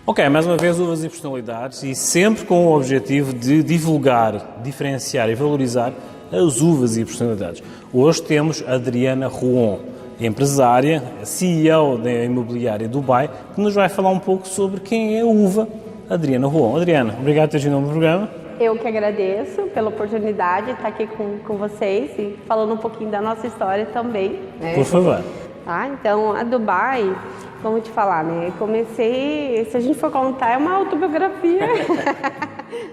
Ok, mais uma vez uvas e personalidades e sempre com o objetivo de divulgar, diferenciar e valorizar as uvas e personalidades. Hoje temos a Adriana Roon, empresária, CEO da imobiliária Dubai, que nos vai falar um pouco sobre quem é a uva Adriana Roon. Adriana, obrigado por ter vindo ao meu programa. Eu que agradeço pela oportunidade de estar aqui com vocês e falando um pouquinho da nossa história também. Né? Por favor. Tá, então, a Dubai, vamos te falar, né? Comecei, se a gente for contar, é uma autobiografia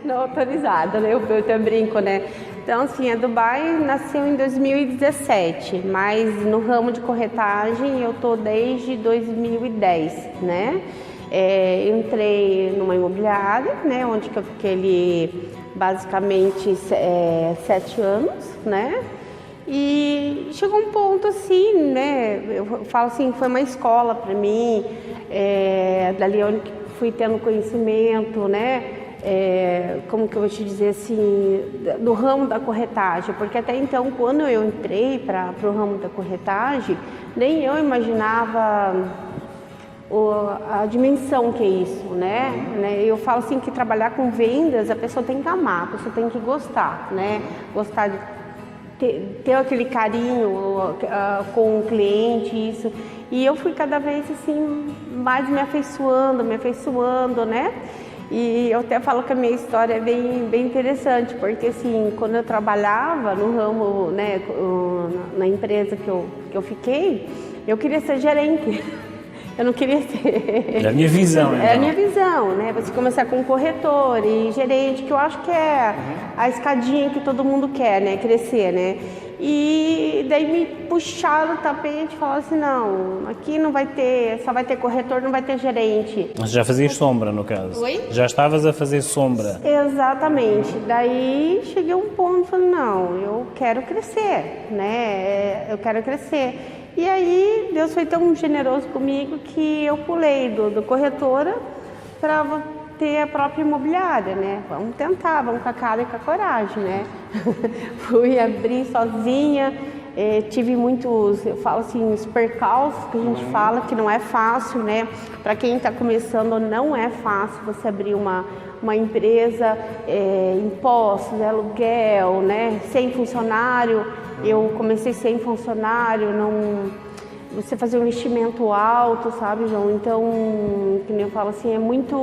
não autorizada, né? Eu até brinco, né? Então, assim, a Dubai nasceu em 2017, mas no ramo de corretagem eu tô desde 2010, né? Eu entrei numa imobiliária, né? Onde que eu fiquei ali basicamente 7 anos, né? E chegou um ponto assim, né? Eu falo assim, foi uma escola para mim, dali onde fui tendo conhecimento, né? Como que eu vou te dizer assim, do ramo da corretagem, porque até então, quando eu entrei para o ramo da corretagem, nem eu imaginava a dimensão que é isso, né? Eu falo assim que trabalhar com vendas, a pessoa tem que amar, a pessoa tem que gostar, né? Gostar de ter aquele carinho com o cliente, isso. E eu fui cada vez assim, mais me afeiçoando, né? E eu até falo que a minha história é bem interessante, porque assim, quando eu trabalhava no ramo, né, na empresa que eu fiquei, eu queria ser gerente. Eu não queria ser. Era a minha visão, então. Era a minha visão, né? Você começar com corretor e gerente, que eu acho que é a escadinha que todo mundo quer, né? Crescer, né? E daí me puxaram o tapete e falaram assim, não, aqui não vai ter, só vai ter corretor, não vai ter gerente. Mas já fazias sombra, no caso? Oi? Já estavas a fazer sombra? Exatamente. Daí cheguei a um ponto e falei, não, eu quero crescer, né? Eu quero crescer. E aí Deus foi tão generoso comigo que eu pulei do corretora para ter a própria imobiliária, né? Vamos tentar, vamos com a cara e com a coragem, né? Fui abrir sozinha, tive muitos, eu falo assim, os percalços que a gente fala, que não é fácil, né? Para quem está começando, não é fácil você abrir uma empresa, impostos, aluguel, né? Sem funcionário. Eu comecei sem funcionário, você fazer um investimento alto, sabe, João? Então, que nem eu falo assim, é muito...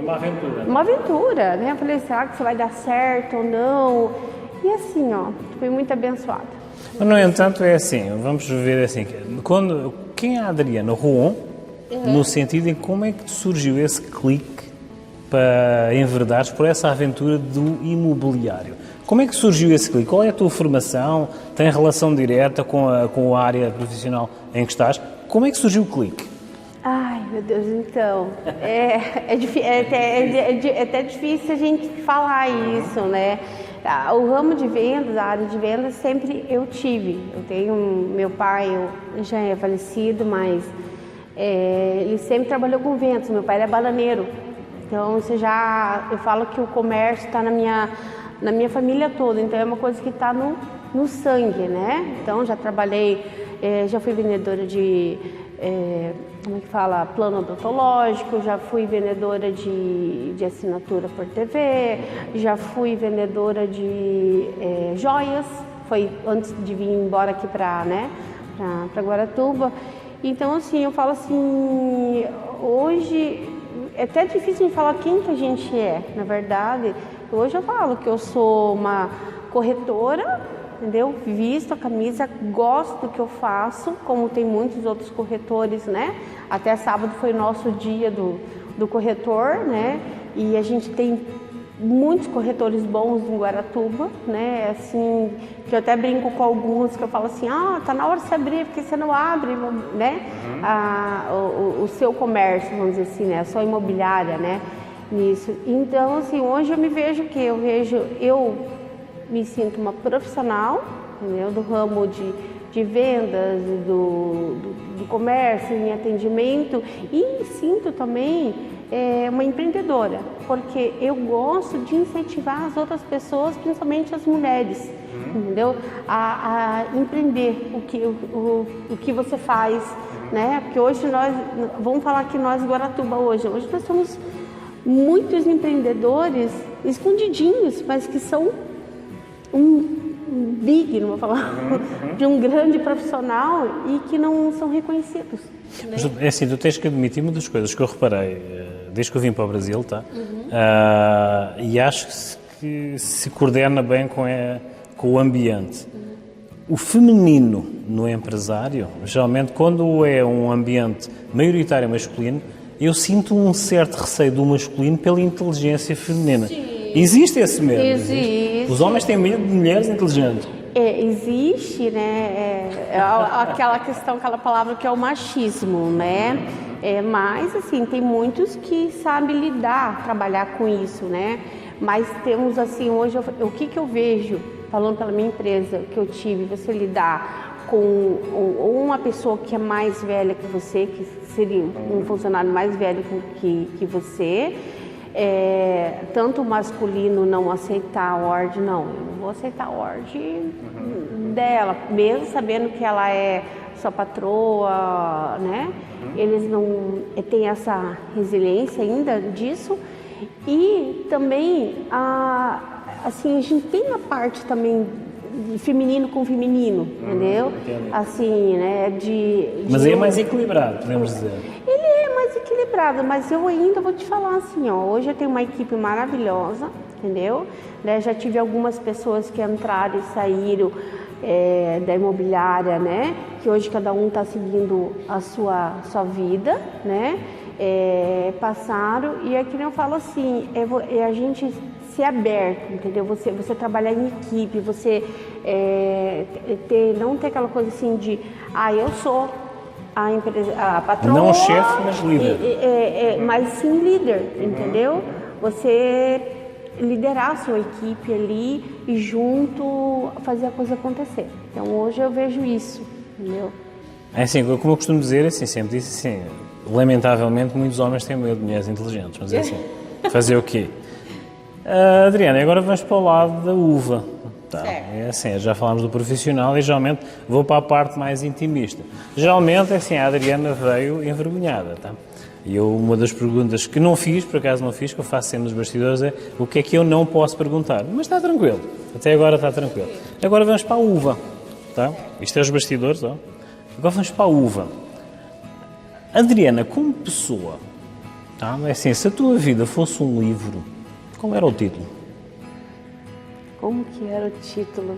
Uma aventura. Uma aventura, né? Eu falei, será que isso vai dar certo ou não? E assim, ó, fui muito abençoada. Mas, no entanto, é assim, vamos ver assim, quem é a Adriana Roon, no sentido em como é que surgiu esse clique para enverdares por essa aventura do imobiliário? Como é que surgiu esse clique? Qual é a tua formação? Tem relação direta com a área profissional em que estás? Como é que surgiu o clique? Ai, meu Deus, então, é até difícil a gente falar isso, né? O ramo de vendas, a área de vendas, sempre eu tive. Eu tenho, meu pai já é falecido, mas ele sempre trabalhou com vendas. Meu pai era bananeiro. Então, eu falo que o comércio está na minha família toda, então é uma coisa que está no sangue, né? Então já trabalhei, já fui vendedora de, como é que fala, plano odontológico, já fui vendedora de assinatura por TV, já fui vendedora de joias, foi antes de vir embora aqui para Guaratuba. Então assim, eu falo assim, hoje é até difícil de falar quem que a gente é, na verdade. Hoje eu falo que eu sou uma corretora, entendeu? Visto a camisa, gosto do que eu faço, como tem muitos outros corretores, né? Até sábado foi o nosso dia do corretor, né? E a gente tem muitos corretores bons em Guaratuba, né? Assim, que eu até brinco com alguns, que eu falo assim, tá na hora de você abrir, porque você não abre, né? O seu comércio, vamos dizer assim, né? A sua imobiliária, né? Nisso. Então, assim, hoje eu me vejo eu me sinto uma profissional, entendeu? Do ramo de vendas, do comércio, em atendimento, e sinto também uma empreendedora, porque eu gosto de incentivar as outras pessoas, principalmente as mulheres, entendeu? A empreender o que você faz, né? Porque hoje vamos falar que nós, Guaratuba, hoje nós somos muitos empreendedores escondidinhos, mas que são não vou falar, de um grande profissional e que não são reconhecidos. Né? Mas, é assim, tu tens que admitir uma das coisas que eu reparei desde que eu vim para o Brasil, tá? E acho que se coordena bem com o ambiente. O feminino no empresário, geralmente, quando é um ambiente maioritário masculino, eu sinto um certo receio do masculino pela inteligência feminina. Sim. Existe esse medo? Existe. Os homens têm medo de mulheres inteligentes. Existe, né? Aquela questão, aquela palavra que é o machismo, né? Mas, assim, tem muitos que sabem lidar, trabalhar com isso, né? Mas temos, assim, hoje, o que eu vejo, falando pela minha empresa, que eu tive, você lidar com uma pessoa que é mais velha que você, que seria um funcionário mais velho que você, tanto o masculino não aceitar a ordem, não, eu não vou aceitar a ordem dela, mesmo sabendo que ela é sua patroa, né? Eles não têm essa resiliência ainda disso. E também, assim, a gente tem a parte também de feminino com feminino, entendeu? Assim, né? Mas é mais equilibrado, podemos dizer. Ele é mais equilibrado, mas eu ainda vou te falar assim, ó, hoje eu tenho uma equipe maravilhosa, entendeu? Né, já tive algumas pessoas que entraram e saíram da imobiliária, né? Que hoje cada um está seguindo a sua vida, né? Passaram, e é que eu falo assim, a gente ser aberto, entendeu? Você trabalhar em equipe, você não ter aquela coisa assim de, eu sou a empresa, a patroa. Não chefe, mas líder. Mas sim líder, entendeu? Você liderar a sua equipe ali e junto fazer a coisa acontecer. Então hoje eu vejo isso, entendeu? É assim, como eu costumo dizer, assim, sempre disse assim, lamentavelmente muitos homens têm medo de mulheres inteligentes, mas é assim, fazer o quê? Adriana, agora vamos para o lado da uva. Tá, é assim, já falámos do profissional e geralmente vou para a parte mais intimista. Geralmente, é assim, a Adriana veio envergonhada, tá? E uma das perguntas que não fiz, por acaso não fiz, que eu faço sempre nos bastidores, é o que é que eu não posso perguntar. Mas está tranquilo, até agora está tranquilo. Agora vamos para a uva, tá? Isto é os bastidores, ó. Agora vamos para a uva. Adriana, como pessoa, tá? É assim, se a tua vida fosse um livro, qual era o título? Como que era o título?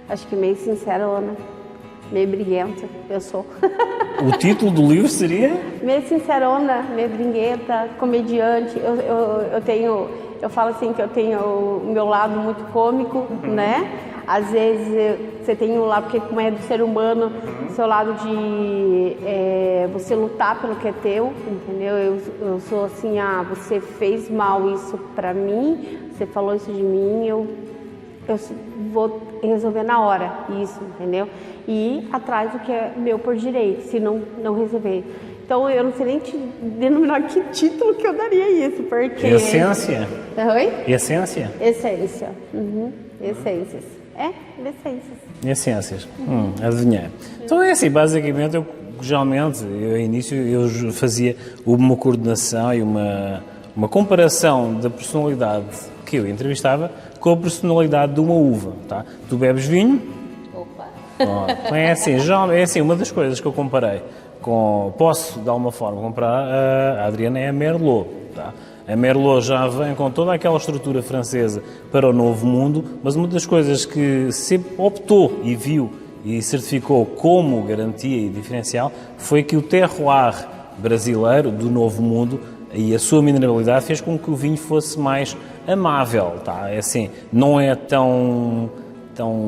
Acho que meio sincerona, meio briguenta, eu sou. O título do livro seria? Meio sincerona, meio briguenta, comediante. Eu falo assim que eu tenho o meu lado muito cômico, né? Às vezes você tem um lado, porque como é do ser humano, o seu lado de você lutar pelo que é teu, entendeu? Eu sou assim, você fez mal isso pra mim, você falou isso de mim, eu vou resolver na hora isso, entendeu? E ir atrás do que é meu por direito, se não resolver. Então, eu não sei nem te denominar que título que eu daria isso, porque... Essência? Oi? Essência? Essência. Essências. Essências. Essências. Adivinhar. Então, é assim, basicamente, geralmente, ao início, eu fazia uma coordenação e uma comparação da personalidade que eu entrevistava com a personalidade de uma uva, tá? Tu bebes vinho? Opa! Então é assim, uma das coisas que eu comparei posso, de alguma forma, comparar a Adriana é a Merlot, tá? A Merlot já vem com toda aquela estrutura francesa para o novo mundo, mas uma das coisas que se optou e viu e certificou como garantia e diferencial foi que o terroir brasileiro do novo mundo e a sua mineralidade fez com que o vinho fosse mais amável, tá? É assim, não é tão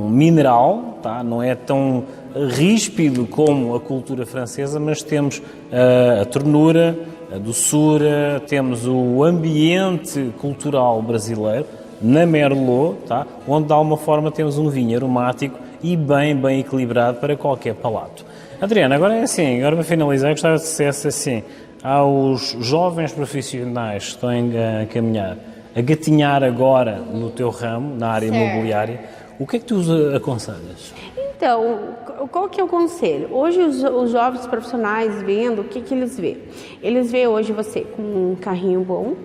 mineral, tá? Não é tão ríspido como a cultura francesa, mas temos a ternura, a doçura, temos o ambiente cultural brasileiro na Merlot, tá? Onde de alguma forma temos um vinho aromático e bem equilibrado para qualquer palato. Adriana, agora é assim, agora para finalizar, eu gostava de dissesse assim, aos jovens profissionais que estão a caminhar, a gatinhar agora no teu ramo, na área imobiliária, o que é que tu os aconselhas? Então, qual que é o conselho? Hoje os jovens profissionais vendo, o que que eles vê? Eles vê hoje você com um carrinho bom,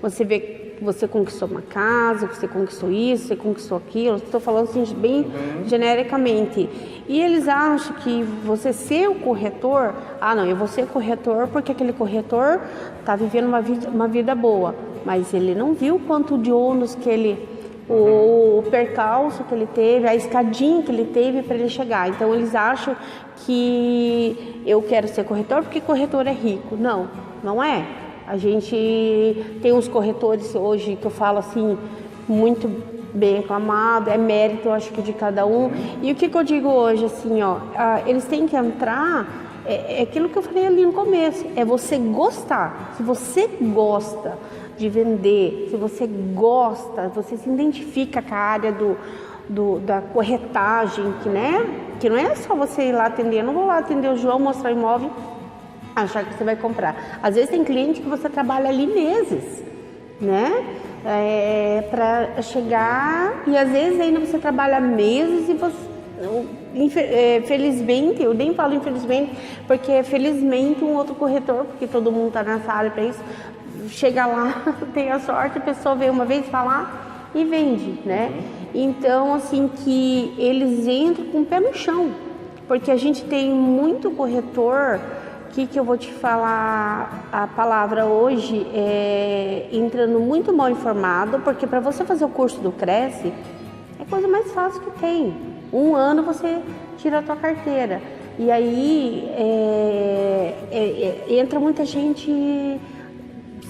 você vê que você conquistou uma casa, que você conquistou isso, você conquistou aquilo, estou falando assim bem genericamente. E eles acham que você ser o corretor, não, eu vou ser corretor porque aquele corretor está vivendo uma vida boa, mas ele não viu quanto de ônus que ele... o percalço que ele teve, a escadinha que ele teve para ele chegar. Então eles acham que eu quero ser corretor porque corretor é rico. Não, não é. A gente tem uns corretores hoje que eu falo assim, muito bem aclamado, é mérito, eu acho que de cada um. E o que eu digo hoje, assim, eles têm que entrar, é aquilo que eu falei ali no começo, é você gostar. Se você gosta de vender, se você gosta, você se identifica com a área da corretagem, que não é só você ir lá atender, eu não vou lá atender o João, mostrar o imóvel, achar que você vai comprar. Às vezes tem cliente que você trabalha ali meses, né? Para chegar, e às vezes ainda você trabalha meses e você... felizmente, eu nem falo infelizmente, porque felizmente um outro corretor, porque todo mundo está nessa área para isso, chega lá, tem a sorte, a pessoa vem uma vez falar e vende, né? Então, assim, que eles entram com o pé no chão, porque a gente tem muito corretor, que eu vou te falar a palavra hoje, entrando muito mal informado, porque para você fazer o curso do Cresce, é a coisa mais fácil que tem. 1 ano você tira a tua carteira. E aí entra muita gente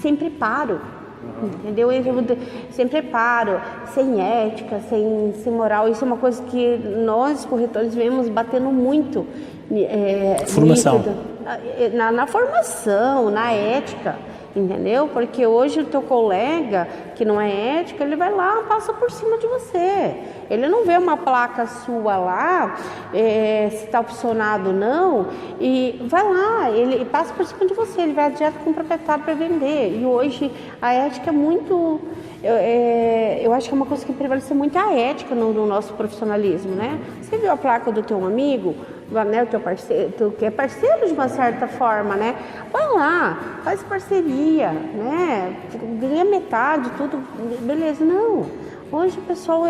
sem preparo, entendeu? Sem preparo, sem ética, sem moral. Isso é uma coisa que nós, corretores, vemos batendo muito. Formação. Na formação, na ética, entendeu? Porque hoje o teu colega que não é ético, ele vai lá, passa por cima de você. Ele não vê uma placa sua lá, se está opcionado ou não, e vai lá, ele passa por cima de você, ele vai direto com o proprietário para vender. E hoje a ética é muito... Eu acho que é uma coisa que prevalece muito a ética no nosso profissionalismo, né? Você viu a placa do teu amigo, né, o teu parceiro, que é parceiro de uma certa forma, né? Vai lá, faz parceria, né? Ganha metade, tudo, beleza. Não, hoje o pessoal,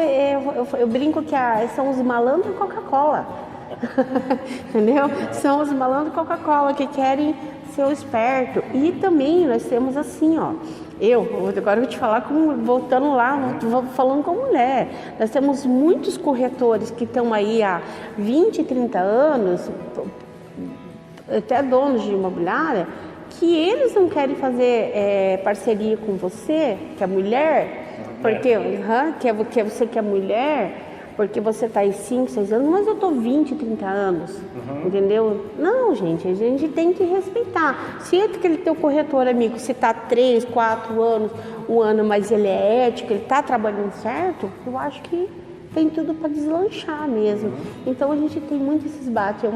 eu brinco que são os malandros Coca-Cola, entendeu? São os malandros Coca-Cola que querem ser o esperto. E também nós temos assim, agora eu vou te falar, voltando lá, falando com mulher. Nós temos muitos corretores que estão aí há 20, 30 anos, até donos de imobiliária, que eles não querem fazer parceria com você, que é mulher, porque você que é mulher, porque você está aí 5, 6 anos, mas eu estou 20, 30 anos, entendeu? Não, gente, a gente tem que respeitar. Se aquele teu corretor, amigo, se está 3, 4 anos, 1 ano, mas ele é ético, ele está trabalhando certo, eu acho que tem tudo para deslanchar mesmo. Então a gente tem muito esses bates.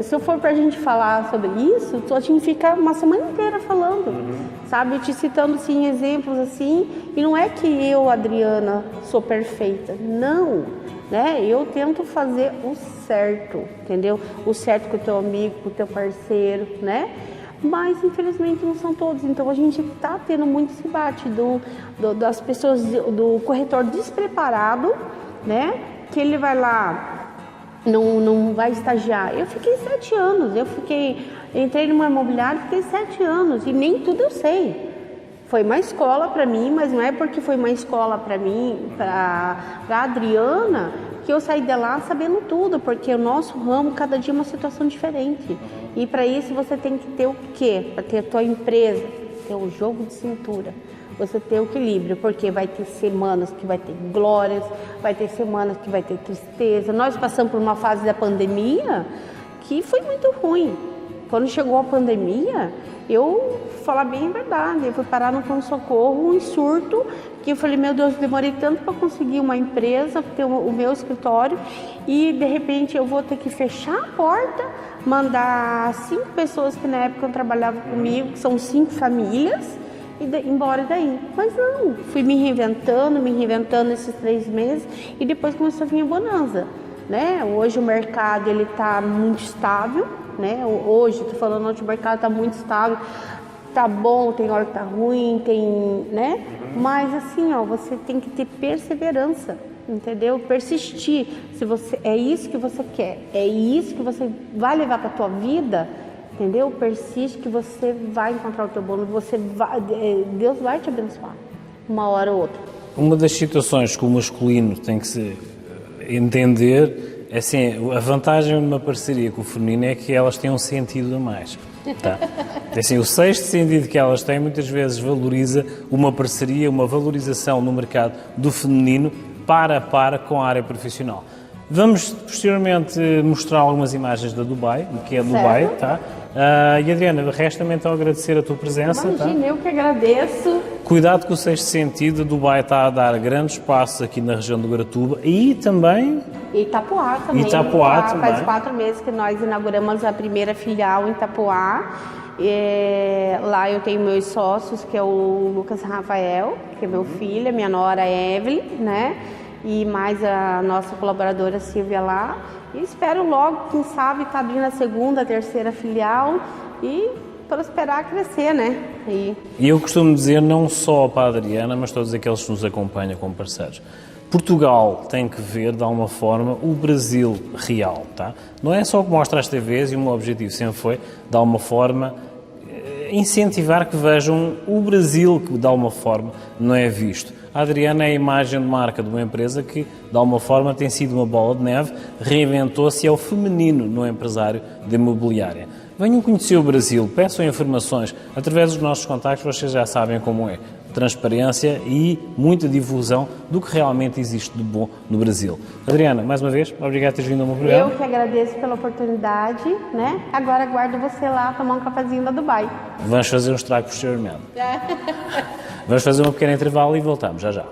Se eu for para a gente falar sobre isso, a gente fica uma semana inteira falando, sabe? Eu te citando assim, exemplos assim, e não é que eu, Adriana, sou perfeita, não, né? Eu tento fazer o certo, entendeu? O certo com o teu amigo, com o teu parceiro, né? Mas infelizmente não são todos, então a gente está tendo muito esse debate das pessoas, do corretor despreparado, né? Que ele vai lá, não vai estagiar. Eu fiquei 7 anos, entrei numa imobiliária, fiquei 7 anos e nem tudo eu sei. Foi uma escola para mim, mas não é porque foi uma escola para mim, para a Adriana, que eu saí de lá sabendo tudo, porque o nosso ramo, cada dia é uma situação diferente. E para isso você tem que ter o quê? Para ter a tua empresa, ter o jogo de cintura, você ter o equilíbrio, porque vai ter semanas que vai ter glórias, vai ter semanas que vai ter tristeza. Nós passamos por uma fase da pandemia que foi muito ruim. Quando chegou a pandemia, eu falar bem a verdade, eu fui parar no pronto-socorro em surto, que eu falei, meu Deus, demorei tanto para conseguir uma empresa, ter o meu escritório, e de repente eu vou ter que fechar a porta, mandar 5 pessoas que na época trabalhavam comigo, que são 5 famílias, e embora daí. Mas não, fui me reinventando esses 3 meses, e depois começou a vir a bonança. né? Hoje o mercado ele está muito estável, né? Hoje, estou falando, hoje o mercado está muito estável, tá bom, tem hora que tá ruim, tem, né? Mas assim, ó, você tem que ter perseverança, entendeu? Persistir. Se você é isso que você quer, é isso que você vai levar para tua vida, entendeu? Persiste que você vai encontrar o teu bônus, Deus vai te abençoar, uma hora ou outra. Uma das situações que o masculino tem que se entender é assim, a vantagem de uma parceria com o feminino é que elas têm um sentido a mais. Tá? Assim, o sexto sentido que elas têm muitas vezes valoriza uma parceria, uma valorização no mercado do feminino para com a área profissional. Vamos posteriormente mostrar algumas imagens da Dubai, que é Dubai, tá? E Adriana, resta-me então agradecer a tua presença. Imagina, tá? Eu que agradeço. Cuidado com o sexto sentido, a Dubai está a dar grandes passos aqui na região do Garatuba e também... Itapuá também. Itapuá também. Faz 4 meses que nós inauguramos a primeira filial em Itapuá. Lá eu tenho meus sócios, que é o Lucas Rafael, que é meu filho, a minha nora Evelyn, né? E mais a nossa colaboradora Silvia lá. E espero logo, quem sabe, estar abrindo a segunda, a terceira filial e prosperar, crescer, né? E eu costumo dizer, não só para a Adriana, mas todos aqueles que nos acompanham como parceiros, Portugal tem que ver, de alguma forma, o Brasil real, tá? Não é só o que mostra as TVs e o meu objetivo sempre foi, de alguma forma, incentivar que vejam o Brasil que, de alguma forma, não é visto. A Adriana é a imagem de marca de uma empresa que, de alguma forma, tem sido uma bola de neve, reinventou-se ao feminino no empresário de imobiliária. Venham conhecer o Brasil, peçam informações, através dos nossos contactos, vocês já sabem como é. Transparência e muita divulgação do que realmente existe de bom no Brasil. Adriana, mais uma vez, obrigado por teres vindo ao meu programa. Eu que agradeço pela oportunidade, né? Agora aguardo você lá tomar um cafezinho da Dubai. Vamos fazer um estrago posteriormente. Vamos fazer um pequeno intervalo e voltamos já já.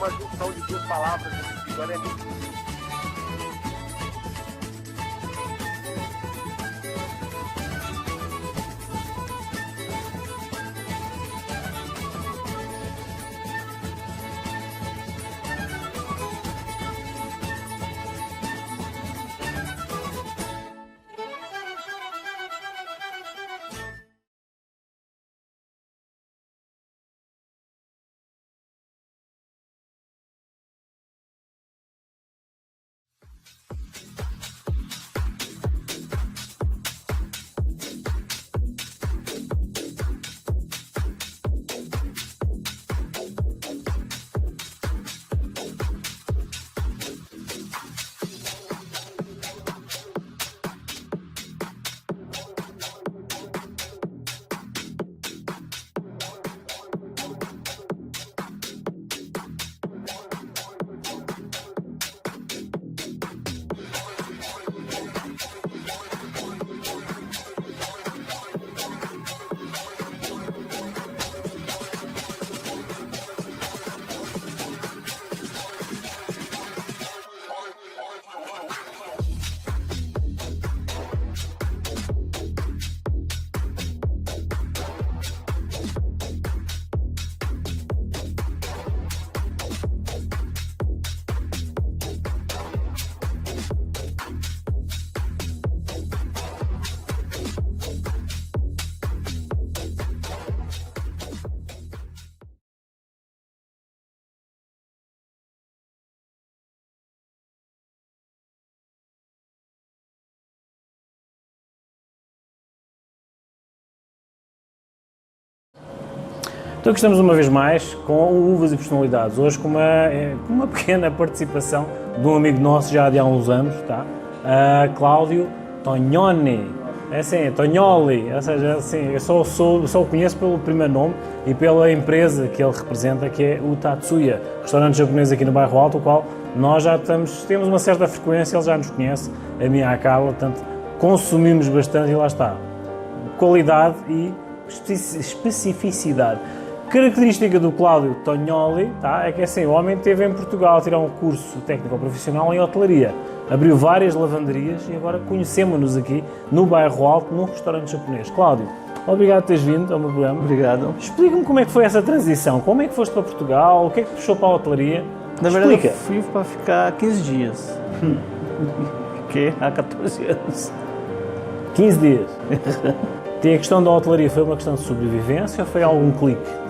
uma junção de duas palavras, agora é Então aqui estamos uma vez mais com Uvas e Personalidades, hoje com uma pequena participação de um amigo nosso já de há uns anos, tá? Cláudio Tognoni, é assim, Tognoli, ou seja, assim, eu só o conheço pelo primeiro nome e pela empresa que ele representa, que é o Tatsuya, restaurante japonês aqui no Bairro Alto, o qual nós já temos uma certa frequência, ele já nos conhece, a minha a Carla, portanto consumimos bastante e lá está, qualidade e especificidade. Característica do Cláudio Tognoli, tá, é que assim, o homem esteve em Portugal a tirar um curso técnico-profissional em hotelaria, abriu várias lavanderias e agora conhecemos-nos aqui no Bairro Alto, num restaurante japonês. Cláudio, obrigado por teres vindo ao meu programa. Obrigado. Explica-me como é que foi essa transição, como é que foste para Portugal, o que é que te puxou para a hotelaria? Na verdade, Explica. eu fui para ficar 15 dias. Fiquei há 14 anos. 15 dias. E a questão da hotelaria foi uma questão de sobrevivência ou foi algum clique?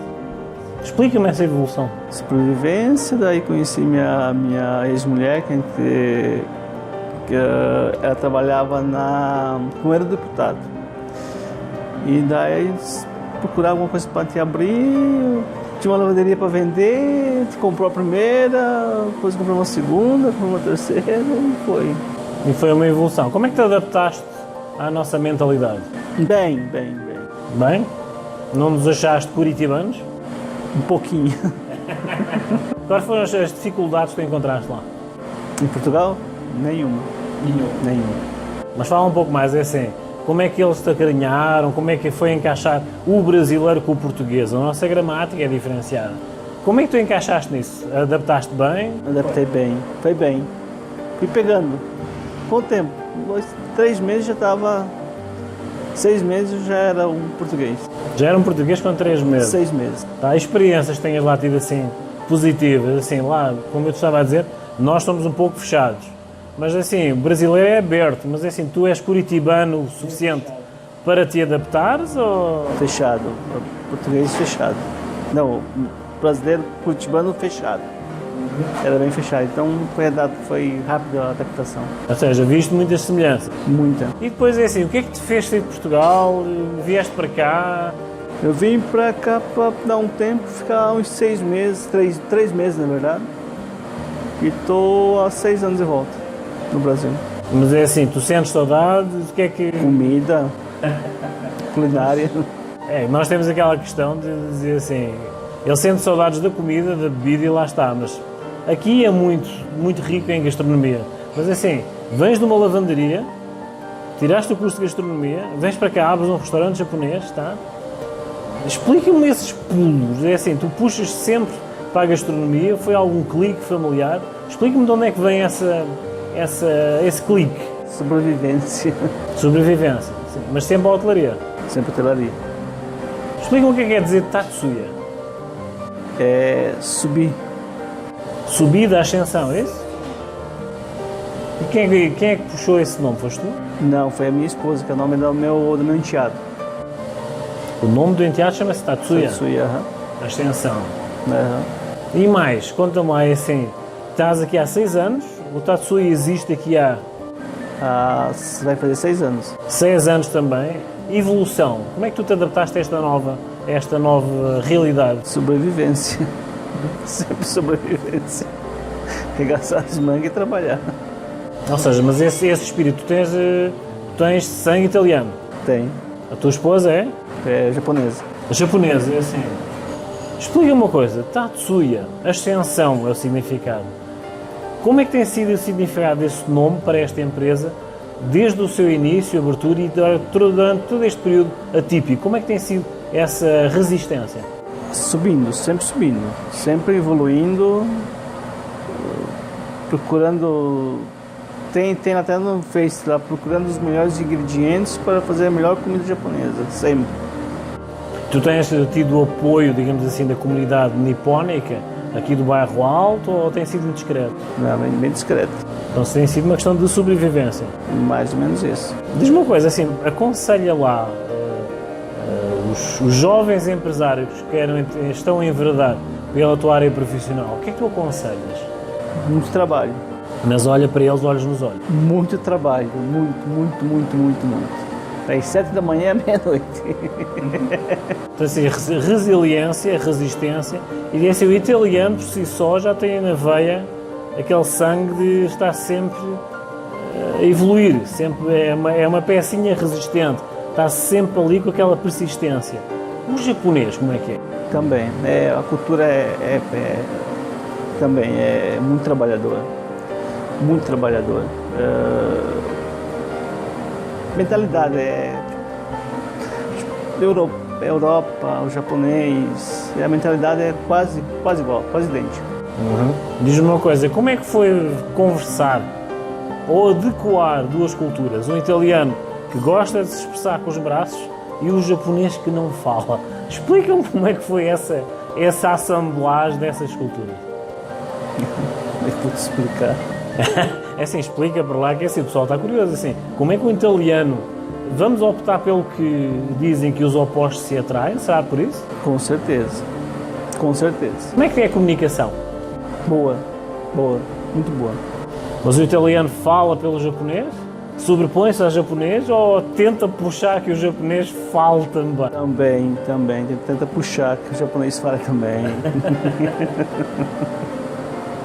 Explica-me essa evolução. Sobrevivência, daí conheci minha ex-mulher, que ela trabalhava como era deputado. E daí procurar alguma coisa para te abrir, tinha uma lavanderia para vender, comprou a primeira, depois comprou uma segunda, comprou uma terceira e foi. E foi uma evolução. Como é que te adaptaste à nossa mentalidade? Bem. Bem? Não nos achaste curitibanos? Um pouquinho. Quais foram as dificuldades que tu encontraste lá? Em Portugal? Nenhuma. Mas fala um pouco mais, é assim, como é que eles te acarinharam, como é que foi encaixar o brasileiro com o português? A nossa gramática é diferenciada. Como é que tu encaixaste nisso? Adaptaste bem? Adaptei bem, foi bem. Fui pegando. Com o tempo, 3 meses já estava, 6 meses já era um português. Já era um português com 3 meses? 6 meses. Tá, experiências que tenhas lá tido assim, positivas, assim, lá, como eu te estava a dizer, nós somos um pouco fechados. Mas assim, o brasileiro é aberto, mas assim, tu és curitibano o suficiente para te adaptares ou... Fechado, português fechado. Não, brasileiro curitibano fechado. Era bem fechado, então foi rápido a adaptação. Ou seja, viste muitas semelhanças. Muita. E depois é assim, o que é que te fez sair de Portugal? Vieste para cá? Eu vim para cá para dar um tempo, ficar uns 6 meses, 3 meses na verdade. E estou há 6 anos de volta no Brasil. Mas é assim, tu sentes saudades? O que é que... Comida, culinária. É, nós temos aquela questão de dizer assim, ele sente saudades da comida, da bebida e lá está, mas aqui é muito rico em gastronomia. Mas assim, vens de uma lavanderia, tiraste o curso de gastronomia, vens para cá, abres um restaurante japonês, tá? Explica-me esses pulos, é assim, tu puxas sempre para a gastronomia? Foi algum clique familiar? Explique-me de onde é que vem esse clique. Sobrevivência. Sobrevivência, sim. Mas sempre a hotelaria. Sempre hotelaria. Explica-me o que é quer dizer Tatsuya. É subir. Subir da ascensão, é isso? E quem é que puxou esse nome? Foste tu? Não, foi a minha esposa, que é o nome do meu enteado. O nome do enteado chama-se Tatsuya. Tatsuya, Ascensão. aham. E mais, conta-me lá, assim, estás aqui há 6 anos, o Tatsuya existe aqui há Vai fazer 6 anos. 6 anos também. Evolução, como é que tu te adaptaste a esta nova realidade? Sobrevivência. Sempre sobrevivência. Regaçar as mangas e trabalhar. Ou seja, mas esse espírito, tu tens sangue italiano. Tem. A tua esposa é? É japonesa. Japonesa, é assim. Explica uma coisa, Tatsuya, ascensão é o significado. Como é que tem sido o significado desse nome para esta empresa, desde o seu início, abertura e durante todo este período atípico? Como é que tem sido essa resistência? Subindo, sempre evoluindo, procurando. Tem até no Face lá, procurando os melhores ingredientes para fazer a melhor comida japonesa, sempre. Tu tens tido o apoio, digamos assim, da comunidade nipónica aqui do bairro Alto ou tem sido discreto? Não, bem discreto. Então tem sido uma questão de sobrevivência. Mais ou menos isso. Diz-me uma coisa, assim, aconselha lá os jovens empresários que estão a enveredar pela tua área profissional, o que é que tu aconselhas? Muito trabalho. Mas olha para eles, olhos nos olhos. Muito trabalho. Muito. Das 7 da manhã à meia-noite. Então, assim, resiliência, resistência. E assim, o italiano, por si só, já tem na veia aquele sangue de estar sempre a evoluir. Sempre é uma pecinha resistente. Está sempre ali com aquela persistência. O japonês, como é que é? Também. A cultura também é muito trabalhadora. Muito trabalhadora. Mentalidade Europa, o japonês, a mentalidade é quase igual, quase idêntica. Diz-me uma coisa, como é que foi conversar ou adequar duas culturas? Um italiano que gosta de se expressar com os braços e o japonês que não fala. Explica-me como é que foi essa assemblagem dessas culturas. Como é que vou-te explicar? É assim, explica para lá que é assim, o pessoal está curioso, assim, como é que o italiano, vamos optar pelo que dizem que os opostos se atraem, será por isso? Com certeza. Como é que é a comunicação? Boa, muito boa. Mas o italiano fala pelo japonês? Sobrepõe-se ao japonês ou tenta puxar que o japonês fale também? Também. Tenta puxar que o japonês fale também.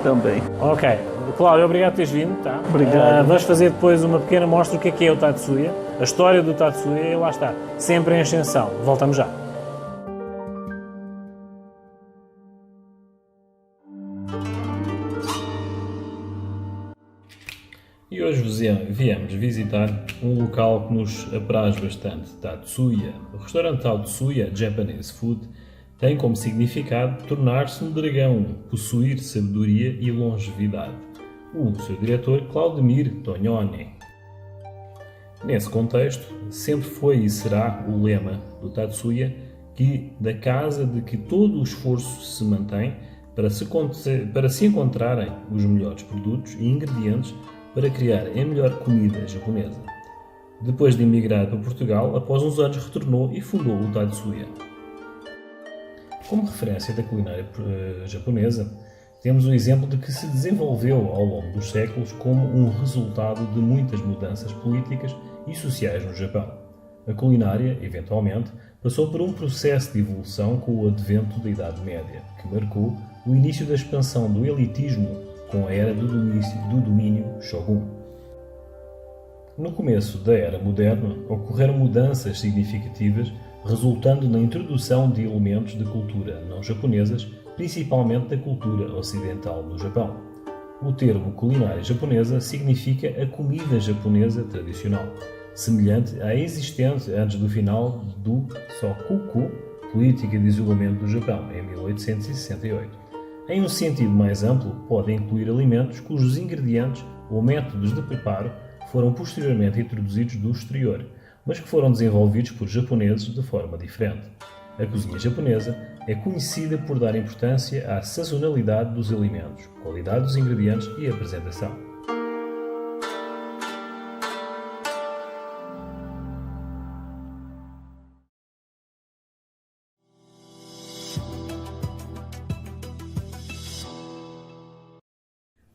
Também. Ok. Cláudio, obrigado por teres vindo, tá? Obrigado. Vamos fazer depois uma pequena mostra do que é o Tatsuya, a história do Tatsuya e lá está, sempre em ascensão. Voltamos já. E hoje viemos visitar um local que nos apraz bastante, Tatsuya. O restaurante Tatsuya Japanese Food tem como significado tornar-se um dragão, possuir sabedoria e longevidade. O seu diretor, Claudemir Tognoni. Nesse contexto, sempre foi e será o lema do Tatsuya da casa de que todo o esforço se mantém para se encontrarem os melhores produtos e ingredientes para criar a melhor comida japonesa. Depois de emigrar para Portugal, após uns anos retornou e fundou o Tatsuya. Como referência da culinária japonesa, temos um exemplo de que se desenvolveu ao longo dos séculos como um resultado de muitas mudanças políticas e sociais no Japão. A culinária, eventualmente, passou por um processo de evolução com o advento da Idade Média, que marcou o início da expansão do elitismo com a era do domínio shogun. No começo da Era Moderna, ocorreram mudanças significativas, resultando na introdução de elementos de cultura não japonesas, principalmente da cultura ocidental do Japão. O termo culinária japonesa significa a comida japonesa tradicional, semelhante à existente antes do final do Sokuku, política de isolamento do Japão, em 1868. Em um sentido mais amplo, podem incluir alimentos cujos ingredientes ou métodos de preparo foram posteriormente introduzidos do exterior, mas que foram desenvolvidos por japoneses de forma diferente. A cozinha japonesa é conhecida por dar importância à sazonalidade dos alimentos, qualidade dos ingredientes e apresentação.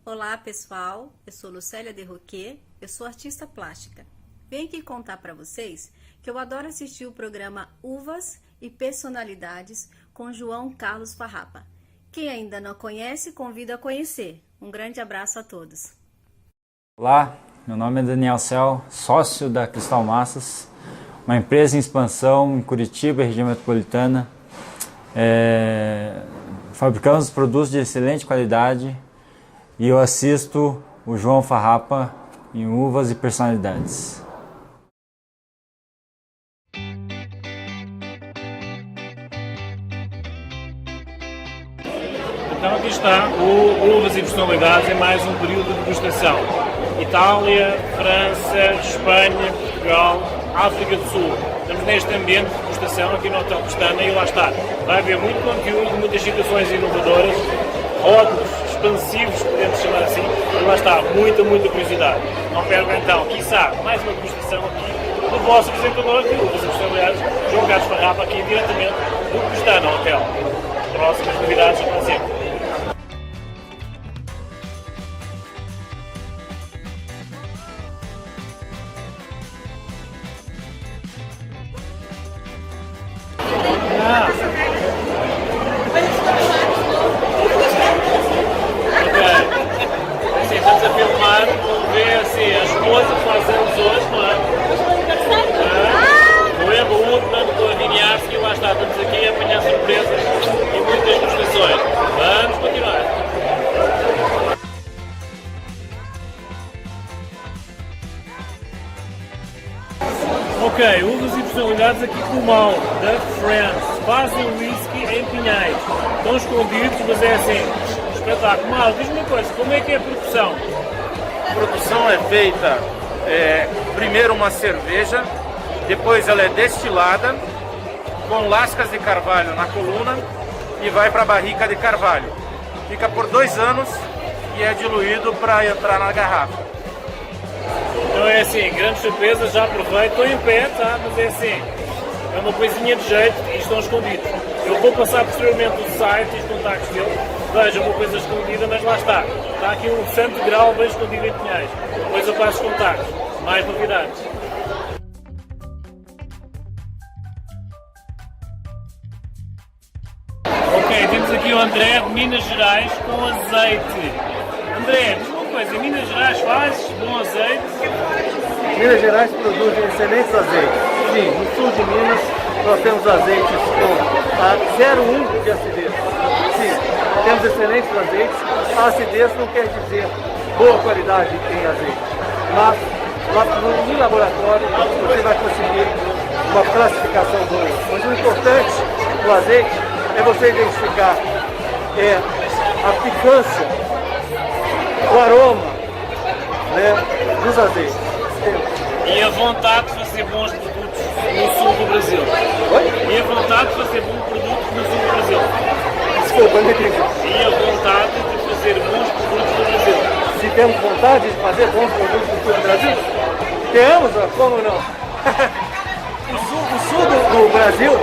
Olá pessoal, eu sou Lucélia Derroquet, eu sou artista plástica. Venho aqui contar para vocês que eu adoro assistir o programa Uvas e Personalidades com João Carlos Farrapa. Quem ainda não conhece, convido a conhecer. Um grande abraço a todos. Olá, meu nome é Daniel Cel, sócio da Cristal Massas, uma empresa em expansão em Curitiba, região metropolitana. Fabricamos produtos de excelente qualidade e eu assisto o João Farrapa em Uvas e Personalidades. Então aqui está o Uvas e Personalidades, é mais um período de degustação. Itália, França, Espanha, Portugal, África do Sul. Estamos neste ambiente de degustação aqui no Hotel Pestana e lá está. Vai haver muito conteúdo, muitas situações inovadoras, rótulos expansivos, podemos chamar assim, e lá está, muita curiosidade. Não percam então, quiçá, mais uma degustação aqui do vosso apresentador de Uvas e Personalidades, João Carlos Farrapa, aqui diretamente do Pestana Hotel. Próximas novidades para sempre. Assim, estamos a filmar, vamos ver assim, a esposa que faz anos hoje, não é? Noeva Uthman, com a Viniarski, lá está, estamos aqui a apanhar surpresas e muitas degustações. Vamos continuar. Ok, Uvas e Personalidades aqui com o Mal, da France. Fazem whisky em Pinhais. Estão escondidos, mas é assim, espetáculo. Mal, diz-me uma coisa, como é que é a produção? A produção é feita, primeiro uma cerveja, depois ela é destilada com lascas de carvalho na coluna e vai para a barrica de carvalho. Fica por 2 anos e é diluído para entrar na garrafa. Então é assim, grande surpresa, já aproveito, estou em pé, tá? Mas é assim, é uma coisinha de jeito e estão escondidos. Eu vou passar posteriormente o site e os contactos dele, vejam uma coisa escondida, mas lá está. Está aqui um santo grau bem escondido em Pinhais. Depois eu passo os contactos, mais novidades. Ok, temos aqui o André de Minas Gerais com azeite. André, diz uma coisa, em Minas Gerais fazes bom azeite? Minas Gerais produz excelentes azeites. Sim, no sul de Minas nós temos azeites com a 0,1 de acidez. Sim, temos excelentes azeites. A acidez não quer dizer boa qualidade em azeite, mas no laboratório você vai conseguir uma classificação boa. Mas o importante do azeite é você identificar a picância, o aroma, né, dos azeites. E a vontade de fazer bons produtos no sul do Brasil. Oi? E a vontade de fazer bom produto no sul do Brasil. Desculpa, não entendi. E a vontade de fazer bons produtos no Brasil. Se temos vontade de fazer bons produtos no sul do Brasil, temos, como não? O sul do Brasil,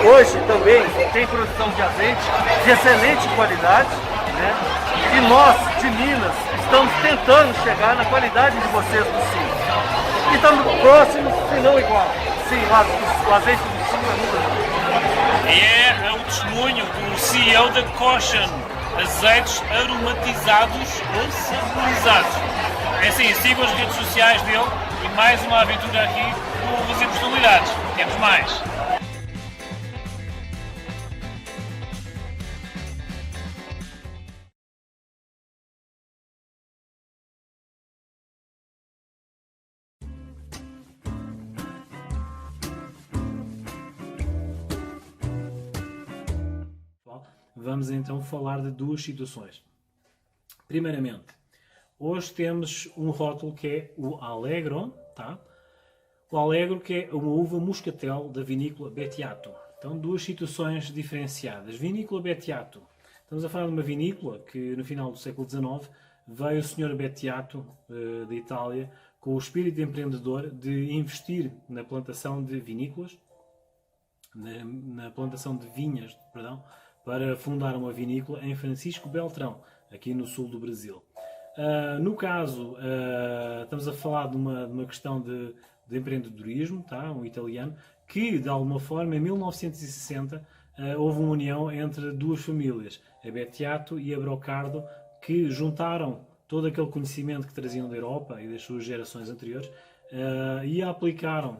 hoje também, tem produção de azeite de excelente qualidade, né? E nós, de Minas, estamos tentando chegar na qualidade de vocês do sul. E estamos próximos, se não igual. Sim, o azeite do sul é muito bom. É o testemunho do CEO da Caution, azeites aromatizados ou saborizados. É assim, sigam as redes sociais dele e mais uma aventura aqui com Uvas e Personalidades. Temos mais. vamos então falar de duas situações. Primeiramente, hoje temos um rótulo que é o Allegro, tá? O Allegro, que é uma uva moscatel da vinícola Bettiato. Então, duas situações diferenciadas. Vinícola Bettiato. Estamos a falar de uma vinícola que no final do século XIX veio o Sr. Bettiato da Itália com o espírito empreendedor de investir na plantação de vinícolas, na plantação de vinhas, perdão, para fundar uma vinícola em Francisco Beltrão, aqui no sul do Brasil. No caso, estamos a falar de uma questão de empreendedorismo, tá? Um italiano, que de alguma forma em 1960 houve uma união entre duas famílias, a Bettiato e a Brocardo, que juntaram todo aquele conhecimento que traziam da Europa e das suas gerações anteriores e aplicaram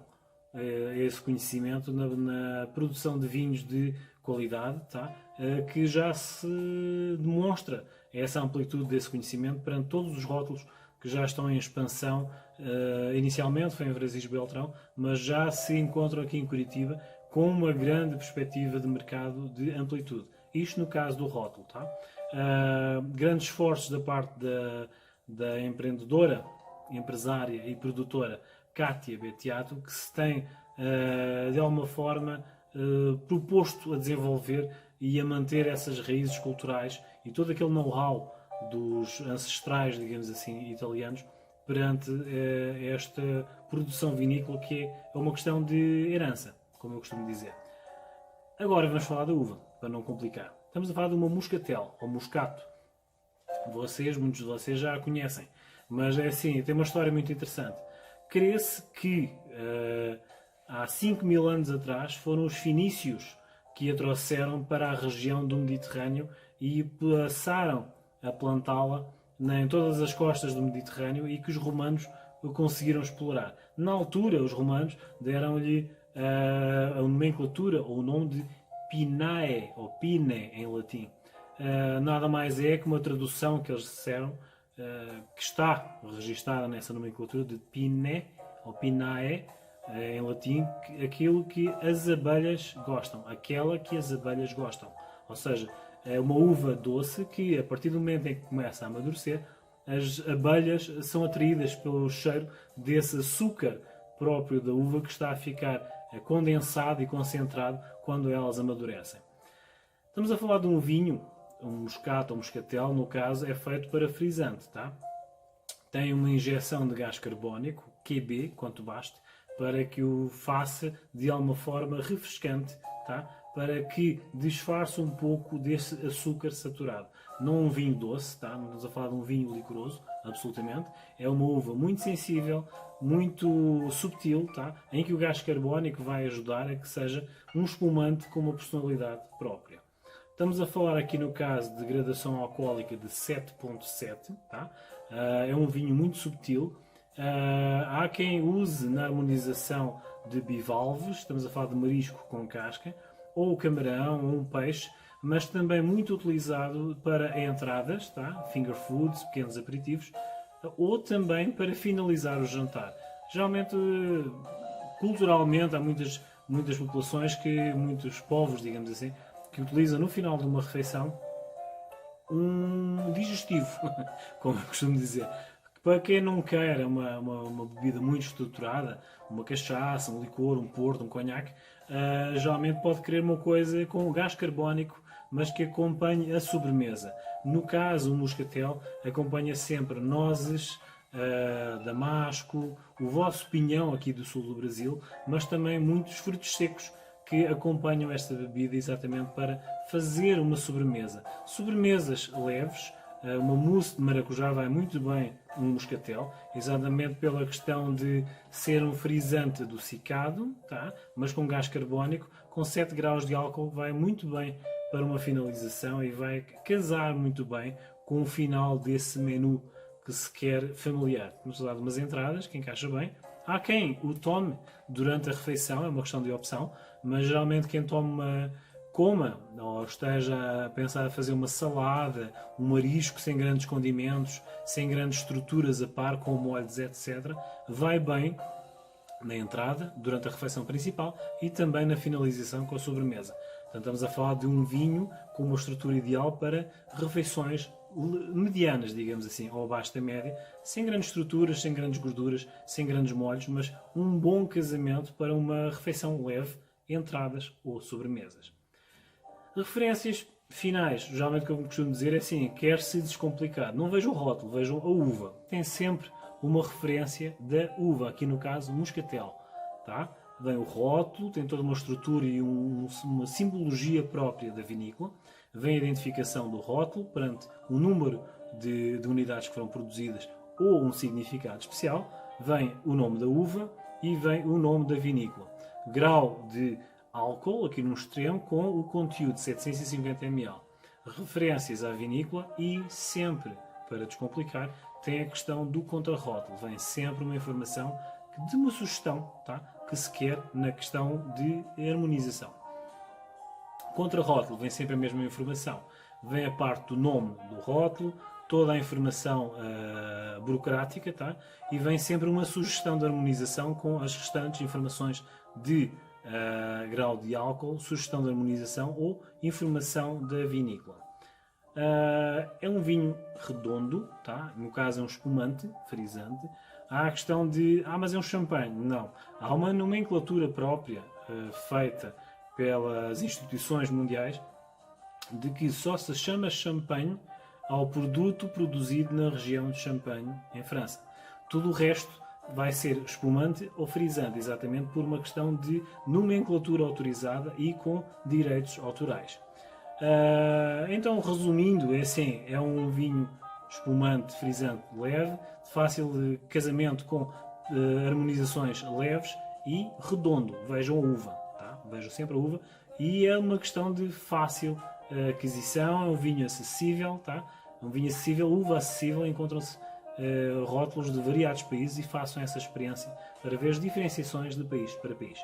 esse conhecimento na produção de vinhos de qualidade, tá? Que já se demonstra essa amplitude desse conhecimento perante todos os rótulos que já estão em expansão. Inicialmente foi em Francisco Beltrão, mas já se encontram aqui em Curitiba com uma grande perspectiva de mercado de amplitude. Isto no caso do rótulo. Tá? Grandes esforços da parte da empreendedora, empresária e produtora Cátia Bettiato, que se tem de alguma forma proposto a desenvolver e a manter essas raízes culturais e todo aquele know-how dos ancestrais, digamos assim, italianos, perante esta produção vinícola, que é uma questão de herança, como eu costumo dizer. Agora vamos falar da uva, para não complicar. Estamos a falar de uma moscatel, ou moscato. Muitos de vocês já a conhecem, mas é assim, tem uma história muito interessante. Crê-se que há 5.000 anos atrás foram os fenícios que a trouxeram para a região do Mediterrâneo e passaram a plantá-la em todas as costas do Mediterrâneo e que os romanos conseguiram explorar. Na altura, os romanos deram-lhe a nomenclatura ou o nome de Pinae, ou Pine em latim. Nada mais é que uma tradução que eles disseram, que está registada nessa nomenclatura de Pine, ou Pinae, em latim, aquilo que as abelhas gostam, aquela que as abelhas gostam. Ou seja, é uma uva doce que, a partir do momento em que começa a amadurecer, as abelhas são atraídas pelo cheiro desse açúcar próprio da uva que está a ficar condensado e concentrado quando elas amadurecem. Estamos a falar de um vinho, um moscato ou moscatel, no caso, é feito para frisante, tá? Tem uma injeção de gás carbónico, QB, quanto baste, para que o faça de alguma forma refrescante, tá? Para que disfarce um pouco desse açúcar saturado. Não um vinho doce, tá? Não estamos a falar de um vinho licoroso, absolutamente. É uma uva muito sensível, muito subtil, tá? Em que o gás carbónico vai ajudar a que seja um espumante com uma personalidade própria. Estamos a falar aqui no caso de gradação alcoólica de 7.7, tá? É um vinho muito subtil. Há quem use na harmonização de bivalves, estamos a falar de marisco com casca, ou camarão, ou um peixe, mas também muito utilizado para entradas, tá? Finger foods, pequenos aperitivos, ou também para finalizar o jantar. Geralmente, culturalmente, há muitas populações, muitos povos, digamos assim, que utilizam no final de uma refeição um digestivo, como eu costumo dizer. Para quem não quer uma bebida muito estruturada, uma cachaça, um licor, um porto, um conhaque, geralmente pode querer uma coisa com gás carbónico, mas que acompanhe a sobremesa. No caso, o moscatel acompanha sempre nozes, damasco, o vosso pinhão aqui do sul do Brasil, mas também muitos frutos secos que acompanham esta bebida exatamente para fazer uma sobremesa. Sobremesas leves. Uma mousse de maracujá vai muito bem um moscatel, exatamente pela questão de ser um frisante adocicado, tá? Mas com gás carbónico, com 7 graus de álcool, vai muito bem para uma finalização e vai casar muito bem com o final desse menu que se quer familiar. Vamos falar de umas entradas, que encaixa bem. Há quem o tome durante a refeição, é uma questão de opção, mas geralmente quem coma ou esteja a pensar a fazer uma salada, um marisco sem grandes condimentos, sem grandes estruturas a par, com molhos, etc., vai bem na entrada, durante a refeição principal e também na finalização com a sobremesa. Portanto, estamos a falar de um vinho com uma estrutura ideal para refeições medianas, digamos assim, ou abaixo da média, sem grandes estruturas, sem grandes gorduras, sem grandes molhos, mas um bom casamento para uma refeição leve, entradas ou sobremesas. Referências finais, geralmente o que eu costumo dizer é assim, quer-se descomplicar, não vejam o rótulo, vejam a uva. Tem sempre uma referência da uva, aqui no caso moscatel, tá? Vem o rótulo, tem toda uma estrutura e uma simbologia própria da vinícola, vem a identificação do rótulo perante o número de unidades que foram produzidas ou um significado especial, vem o nome da uva e vem o nome da vinícola. Grau de álcool, aqui no extremo, com o conteúdo de 750 ml. Referências à vinícola e sempre, para descomplicar, tem a questão do contrarótulo. Vem sempre uma informação de uma sugestão, tá? Que se quer na questão de harmonização. Contrarótulo, vem sempre a mesma informação. Vem a parte do nome do rótulo, toda a informação burocrática, tá? E vem sempre uma sugestão de harmonização com as restantes informações de grau de álcool, sugestão de harmonização ou informação da vinícola. É um vinho redondo, tá? No caso é um espumante, frisante. Há a questão de, mas é um champanhe. Não. Há uma nomenclatura própria feita pelas instituições mundiais de que só se chama champanhe ao produto produzido na região de Champagne, em França. Tudo o resto vai ser espumante ou frisante, exatamente por uma questão de nomenclatura autorizada e com direitos autorais. Então, resumindo, é assim, é um vinho espumante, frisante, leve, de fácil casamento com harmonizações leves e redondo. Vejam a uva, tá? Vejam sempre a uva. E é uma questão de fácil aquisição, é um vinho acessível, tá? É um vinho acessível, uva acessível, encontram-se rótulos de variados países e façam essa experiência para ver as diferenciações de país para país.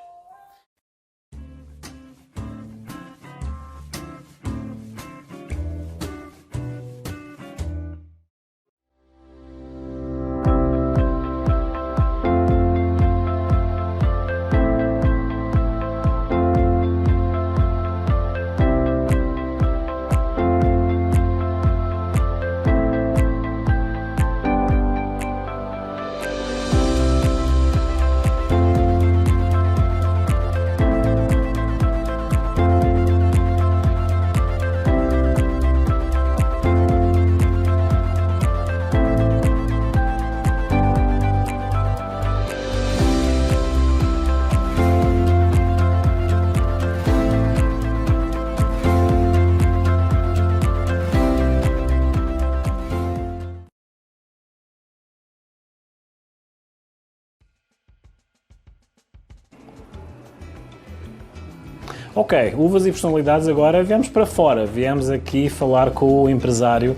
Ok, uvas e personalidades, agora viemos para fora. Viemos aqui falar com o empresário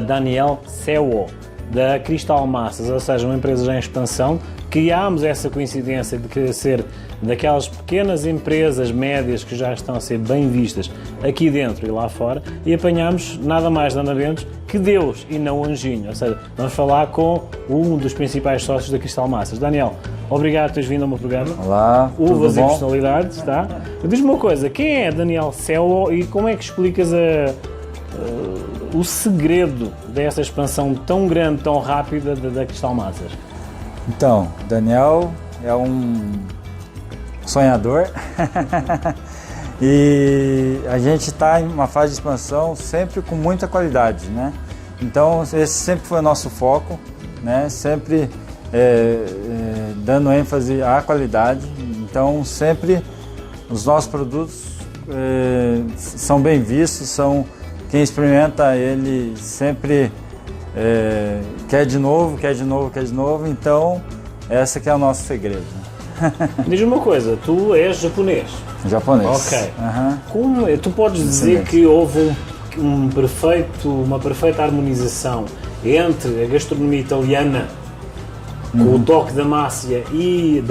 Daniel Sewo, da Cristal Massas, ou seja, uma empresa já em expansão. Criámos essa coincidência de ser daquelas pequenas empresas médias que já estão a ser bem vistas aqui dentro e lá fora, e apanhámos nada mais nada menos que Deus e não o anjinho. Ou seja, vamos falar com um dos principais sócios da Cristal Massas. Daniel, obrigado por teres vindo ao meu programa. Olá, Uvas tudo bom? e personalidades, tá? Diz-me uma coisa, quem é Daniel Sewo e como é que explicas o segredo dessa expansão tão grande, tão rápida da Cristal Massas? Então, Daniel é um sonhador e a gente está em uma fase de expansão sempre com muita qualidade, né? Então, esse sempre foi o nosso foco, né? Sempre dando ênfase à qualidade. Então, sempre os nossos produtos são bem vistos, quem experimenta ele sempre quer de novo, quer de novo, quer de novo. Então, esse que é o nosso segredo. Diz-me uma coisa, tu és japonês. Japonês. Ok. Uhum. Tu podes dizer que houve uma perfeita harmonização entre a gastronomia italiana com o toque da massa e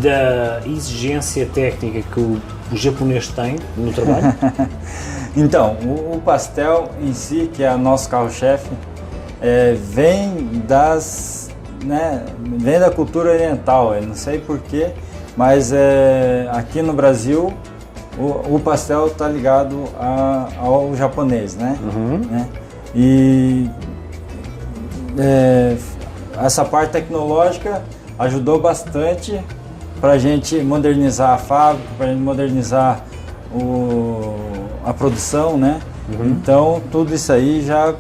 da exigência técnica que o japonês tem no trabalho? Então, o pastel em si, que é o nosso carro-chefe, vem da cultura oriental. Eu não sei porquê, mas aqui no Brasil o pastel está ligado ao japonês, né? Né? E essa parte tecnológica ajudou bastante para a gente modernizar a fábrica, para a gente modernizar a produção, né? Então tudo isso aí já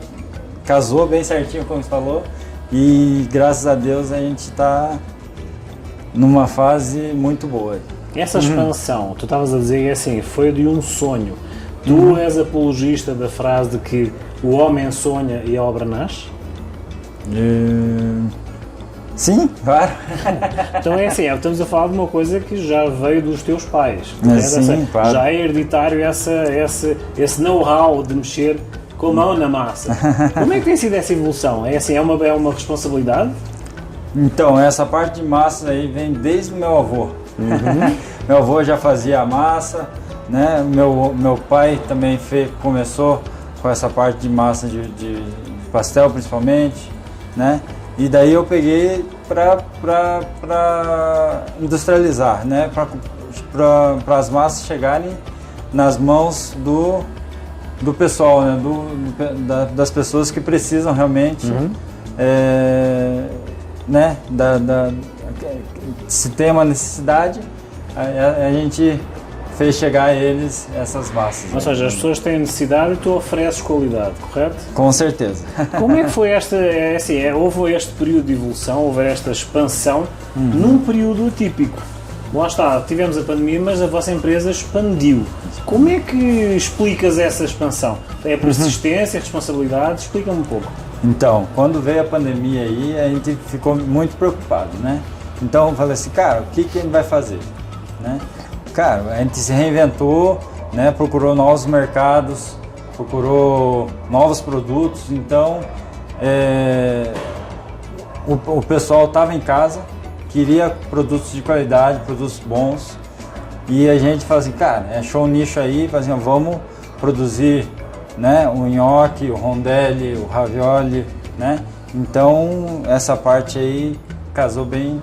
casou bem certinho, como você falou, e graças a Deus a gente está numa fase muito boa. Essa expansão, tu estavas a dizer assim, foi de um sonho. Tu és apologista da frase de que o homem sonha e a obra nasce? Sim, claro. Então é assim, estamos a falar de uma coisa que já veio dos teus pais. Sim, claro. Já é hereditário esse know-how de mexer com a mão na massa. Como é que tem sido essa evolução? É assim, é uma responsabilidade? Então, essa parte de massa aí vem desde o meu avô. Meu avô já fazia a massa, né? Meu pai também começou com essa parte de massa de pastel principalmente, né? E daí eu peguei para industrializar, né? Para as massas chegarem nas mãos do pessoal, né? Das pessoas que precisam realmente, né? Se tem uma necessidade, a gente fez chegar a eles essas massas. Ou seja, as pessoas têm necessidade e tu ofereces qualidade, correto? Com certeza. Como é que foi houve este período de evolução, houve esta expansão num período atípico? Lá está, tivemos a pandemia, mas a vossa empresa expandiu. Como é que explicas essa expansão? É persistência, responsabilidade? Explica-me um pouco. Então, quando veio a pandemia aí, a gente ficou muito preocupado, né? Então eu falei assim, cara, o que a gente vai fazer? Né? Cara, a gente se reinventou, né? Procurou novos mercados, procurou novos produtos, então o pessoal estava em casa, queria produtos de qualidade, produtos bons, e a gente falou assim, cara, achou um nicho aí, assim, vamos produzir, né, o nhoque, o rondelli, o ravioli, né? Então essa parte aí casou bem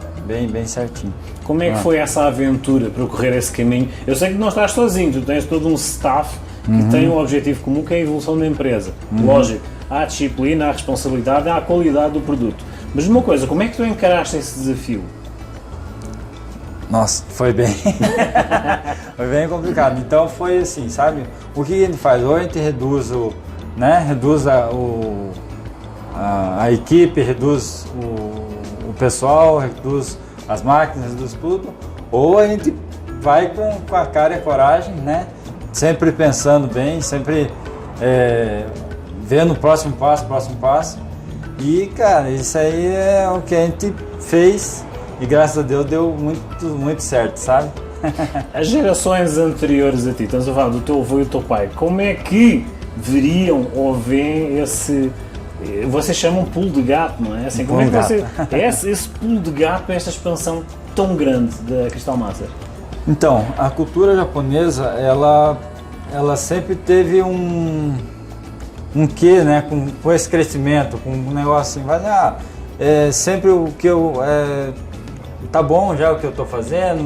certinho. Como é que foi essa aventura para percorrer esse caminho? Eu sei que não estás sozinho, tu tens todo um staff que tem um objetivo comum, que é a evolução da empresa. Lógico, há a disciplina, há a responsabilidade, há a qualidade do produto. Mas uma coisa, como é que tu encaraste esse desafio? Nossa, foi bem foi bem complicado. Então foi assim, sabe? O que a gente faz? Ou a gente reduz a equipe, reduz o pessoal, reduz as máquinas, reduz tudo, ou a gente vai com a cara e a coragem, né? Sempre pensando bem, sempre vendo o próximo passo. E, cara, isso aí é o que a gente fez e graças a Deus deu muito certo, sabe? As gerações anteriores a ti, estamos a falar do teu avô e do teu pai, como é que veriam ou veem esse... Vocês chamam pulo de gato, não é? Assim, como é que esse pulo de gato, esta expansão tão grande da Cristal Massas? Então, a cultura japonesa, ela sempre teve um quê, né? Com esse crescimento, com um negócio assim, sempre o que tá bom já o que eu estou fazendo,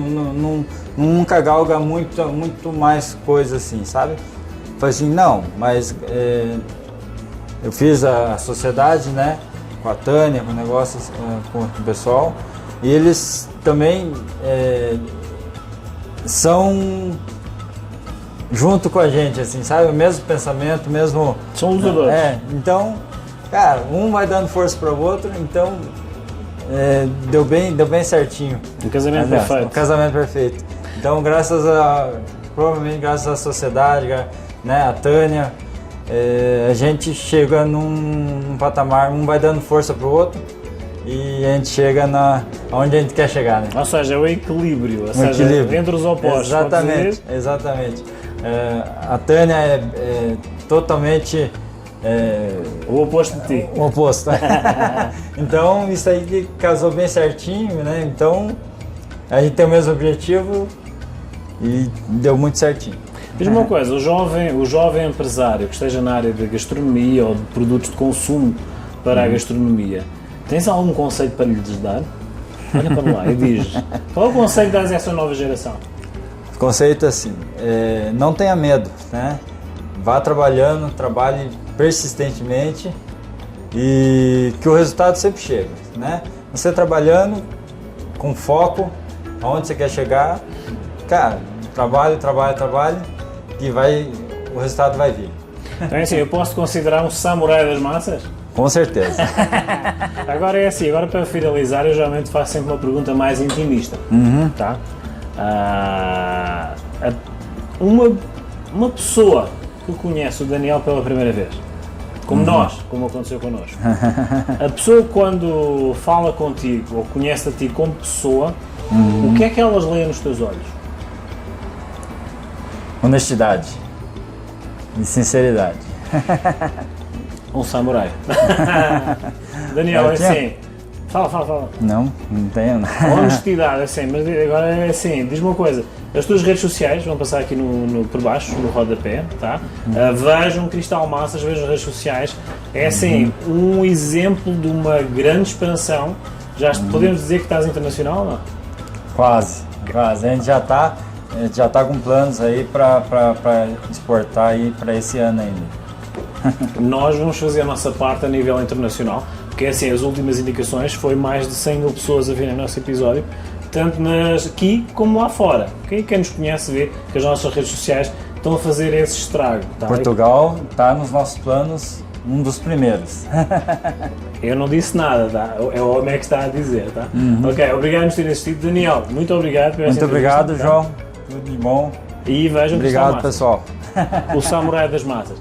nunca galga muito mais coisa assim, sabe? Falei assim, não, mas eu fiz a sociedade, né, com a Tânia, com o negócio, com o pessoal, e eles também são junto com a gente, assim, sabe? O mesmo pensamento, o mesmo... São lutadores. Então, cara, um vai dando força para o outro, então deu bem certinho. Um casamento perfeito. Um casamento perfeito. Então, provavelmente graças à sociedade, né, a Tânia, a gente chega num patamar, um vai dando força para o outro e a gente chega onde a gente quer chegar, né? Ou seja, é o equilíbrio, entre os opostos. Exatamente. A Tânia é totalmente o oposto de ti. O oposto. Então isso aí que casou bem certinho, né? Então a gente tem o mesmo objetivo e deu muito certinho. Diz-me uma coisa, o jovem empresário que esteja na área de gastronomia ou de produtos de consumo para a gastronomia, tens algum conselho para lhes dar? Olha para lá e diz, qual é o conselho que dás a essa nova geração? conceito assim, não tenha medo, né? Vá trabalhando, trabalhe persistentemente e que o resultado sempre chega, né? Você trabalhando com foco, aonde você quer chegar, cara, trabalhe e o resultado vai vir. Então é assim, eu posso considerar um samurai das massas? Com certeza. Agora é assim, agora para finalizar eu geralmente faço sempre uma pergunta mais intimista, tá? Uma pessoa que conhece o Daniel pela primeira vez, como nós, como aconteceu connosco, a pessoa quando fala contigo ou conhece a ti como pessoa, o que é que elas leem nos teus olhos? Honestidade e sinceridade. Um samurai. Daniel, é assim, fala. Não tenho nada. Honestidade, assim, mas agora é assim, diz-me uma coisa, as tuas redes sociais vão passar aqui por baixo, no rodapé, tá? Vejam Cristal Massas, vejam as redes sociais, é assim, um exemplo de uma grande expansão, podemos dizer que estás internacional, não? Quase, a gente já está com planos aí para exportar aí para esse ano ainda. Nós vamos fazer a nossa parte a nível internacional, porque assim, as últimas indicações foi mais de 100 mil pessoas a verem o nosso episódio, tanto aqui como lá fora. Quem nos conhece vê que as nossas redes sociais estão a fazer esse estrago. Tá? Portugal está nos nossos planos, um dos primeiros. Eu não disse nada, tá? É o homem que está a dizer, tá? Ok, obrigado por ter assistido. Daniel, muito obrigado por essa Muito obrigado, tá? João. Tudo de bom. E vejam obrigado, pessoal. O samurai das massas.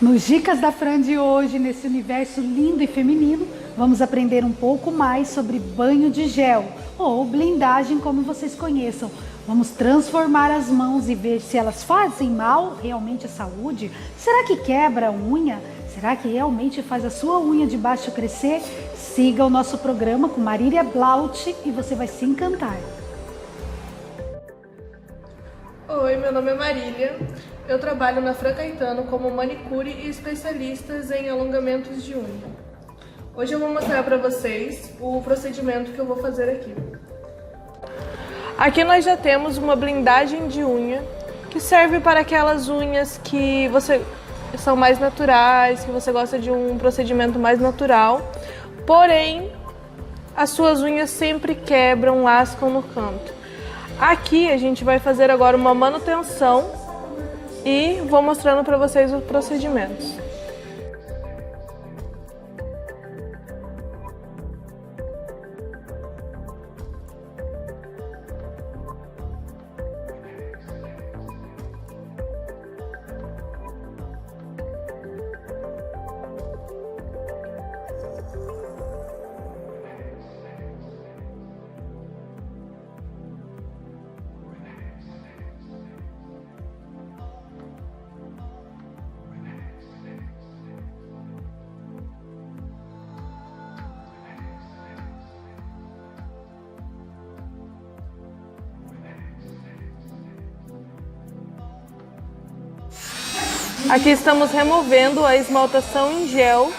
Nos Dicas da Fran de hoje, nesse universo lindo e feminino, vamos aprender um pouco mais sobre banho de gel, ou blindagem como vocês conheçam. Vamos transformar as mãos e ver se elas fazem mal realmente à saúde. Será que quebra a unha? Será que realmente faz a sua unha de baixo crescer? Siga o nosso programa com Marília Blaut e você vai se encantar. Oi, meu nome é Marília. Eu trabalho na Fran Caetano como manicure e especialistas em alongamentos de unha. Hoje eu vou mostrar para vocês o procedimento que eu vou fazer aqui. Aqui nós já temos uma blindagem de unha que serve para aquelas unhas que são mais naturais, que você gosta de um procedimento mais natural, porém as suas unhas sempre quebram, lascam no canto. Aqui a gente vai fazer agora uma manutenção e vou mostrando para vocês os procedimentos. Aqui estamos removendo a esmaltação em gel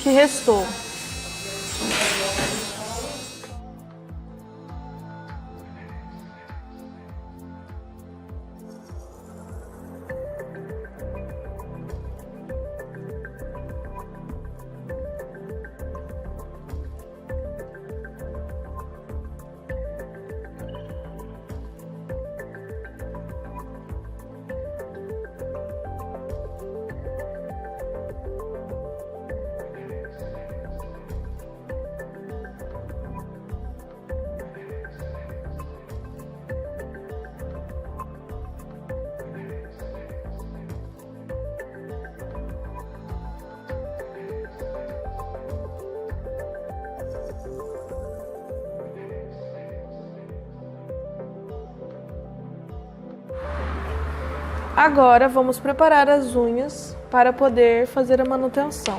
que restou. Agora vamos preparar as unhas para poder fazer a manutenção.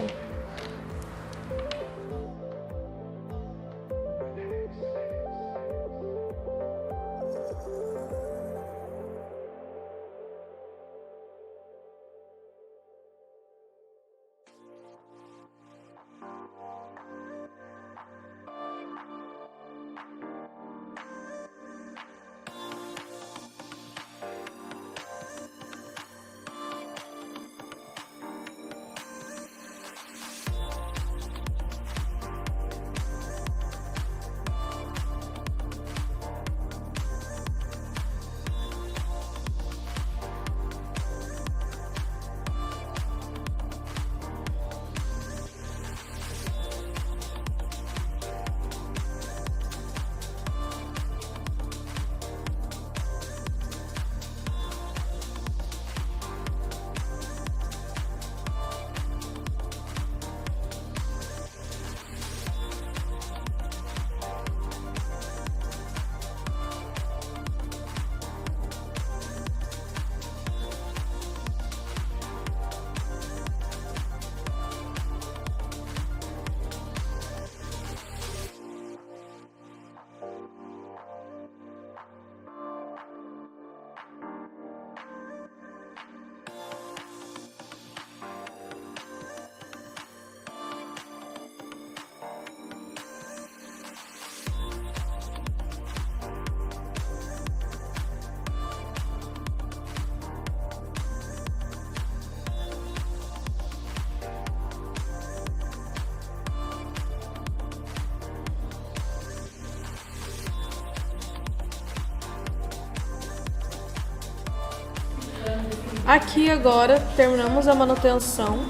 Aqui agora terminamos a manutenção,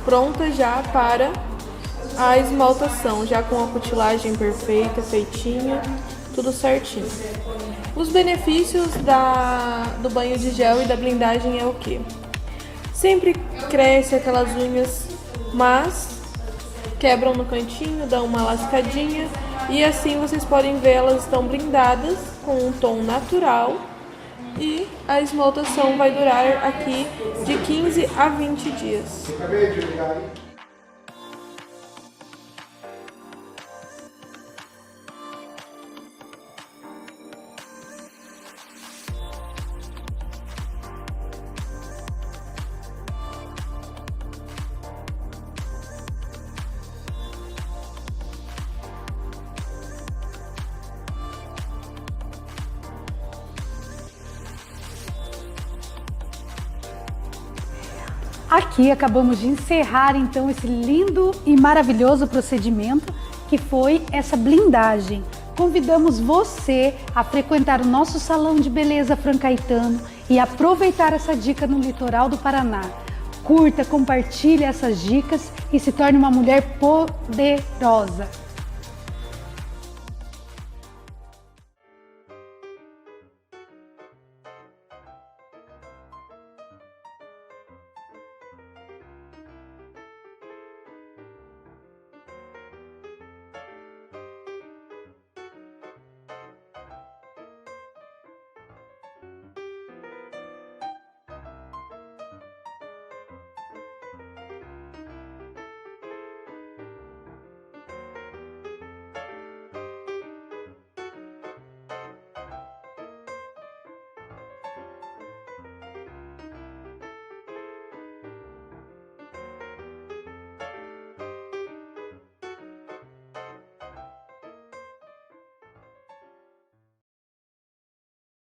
pronta já para a esmaltação, já com a cutilagem perfeita, feitinha, tudo certinho. Os benefícios do banho de gel e da blindagem é o quê? Sempre cresce aquelas unhas, mas quebram no cantinho, dão uma lascadinha e assim vocês podem ver, elas estão blindadas com um tom natural e a esmaltação vai durar aqui de 15 a 20 dias. Aqui acabamos de encerrar então esse lindo e maravilhoso procedimento que foi essa blindagem. Convidamos você a frequentar o nosso salão de beleza Fran Caetano e aproveitar essa dica no litoral do Paraná. Curta, compartilhe essas dicas e se torne uma mulher poderosa.